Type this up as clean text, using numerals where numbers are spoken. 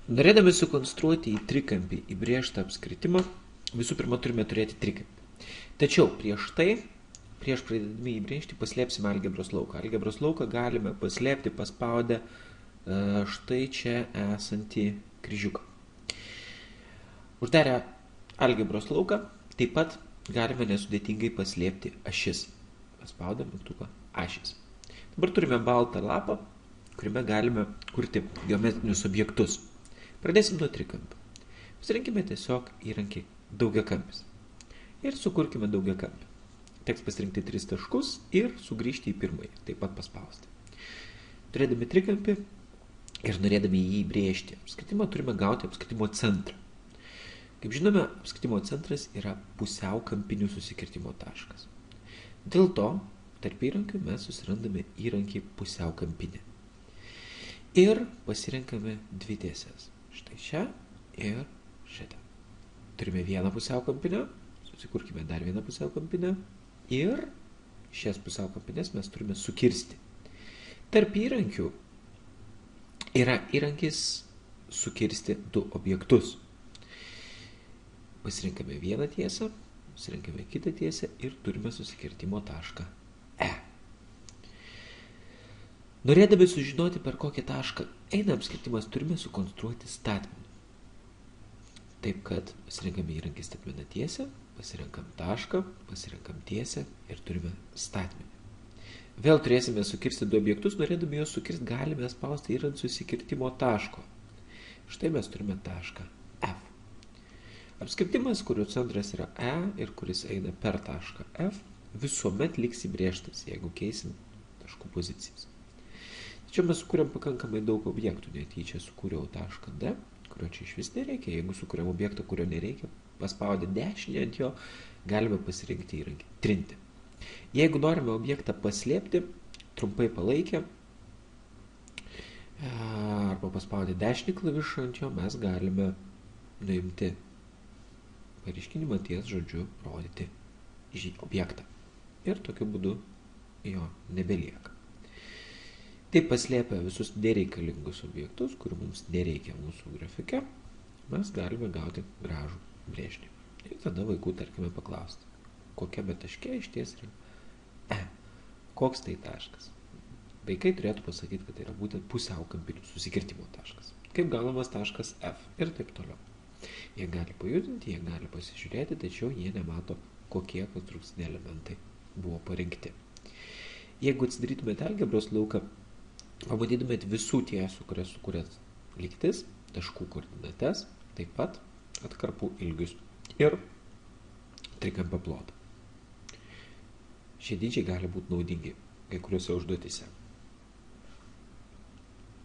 Norėdami sukonstruoti į trikampį įbrėžtą apskritimą, visų pirma turime turėti trikampį. Tačiau prieš pradėdami įbrėžti, paslėpsime algebros lauką. Algebros lauką galime paslėpti paspaudę štai čia esantį kryžiuką. Uždarę algebros lauką, taip pat galime nesudėtingai paslėpti ašis. Paspaudę mygtuką ašis. Dabar turime baltą lapą, kuriame galime kurti geometrinius objektus. Pradėsim nuo trikampio. Pasirinkime tiesiog įrankį daugiakampis. Ir sukurkime daugiakampį. Teks pasirinkti 3 taškus ir sugrįžti į pirmąjį, taip pat paspausti. Turėdami trikampį ir norėdami jį įbrėžti apskritimą, turime gauti apskritimo centrą. Kaip žinome, apskritimo centras yra pusiaukampinių susikirtimo taškas. Dėl to tarp įrankių mes susirandame įrankį pusiaukampinį. Ir pasirenkame dvi tiesės. Štai čia ir šitą. Turime vieną pusiaukampinę, susikurkime dar vieną pusiaukampinę ir šias pusiaukampinės mes turime sukirsti. Tarp įrankių yra įrankis sukirsti du objektus. Pasirinkame vieną tiesą, pasirinkame kitą tiesę ir turime susikirtimo tašką E. Norėdami sužinoti, per kokį tašką eina apskritimas, turime sukonstruoti statmenį. Taip, kad pasirinkame įrankį statmeną tiesę, pasirinkam tašką, pasirinkam tiesę ir turime statmenį. Vėl turėsime sukirsti du objektus, norėdami juos sukirsti, galime spausti ir ant susikirtimo taško. Štai mes turime tašką F. Apskritimas, kurio centras yra E ir kuris eina per tašką F, visuomet liks įbrėžtas, jeigu keisim taškų pozicijas. Čia mes sukūrėm pakankamai daug objektų, netyčia sukūriau tašką D, kurio čia iš vis nereikia. Jeigu sukūrėm objektą, kurio nereikia, paspaudę dešinę ant jo, galime pasirinkti įrankį trinti. Jeigu norime objektą paslėpti, trumpai palaikę, arba paspaudę dešinį klavišą ant jo, mes galime nuimti pareiškinimą ties žodžiu rodyti objektą. Ir tokiu būdu jo nebelieka. Taip paslėpę visus nereikalingus objektus, kurių mums nereikia mūsų grafike, mes galime gauti gražų brėžinį. Ir tada vaikų, tarkime, paklausti, kokiame taške iš ties yra E. Koks tai taškas? Vaikai turėtų pasakyti, kad tai yra būtent pusiaukampinių susikirtimo taškas. Kaip gaunamas taškas F ir taip toliau. Jie gali pajudinti, jie gali pasižiūrėti, tačiau jie nemato, kokie konstrukciniai elementai buvo parinkti. Jeigu atsidarytumėte algebros lauką, pamatytumėt visų tiesų, kurias sukūrėt lygtis, taškų koordinates, taip pat atkarpų ilgius ir trikampio plotą. Šie dydžiai gali būti naudingi kai kuriuose užduotyse.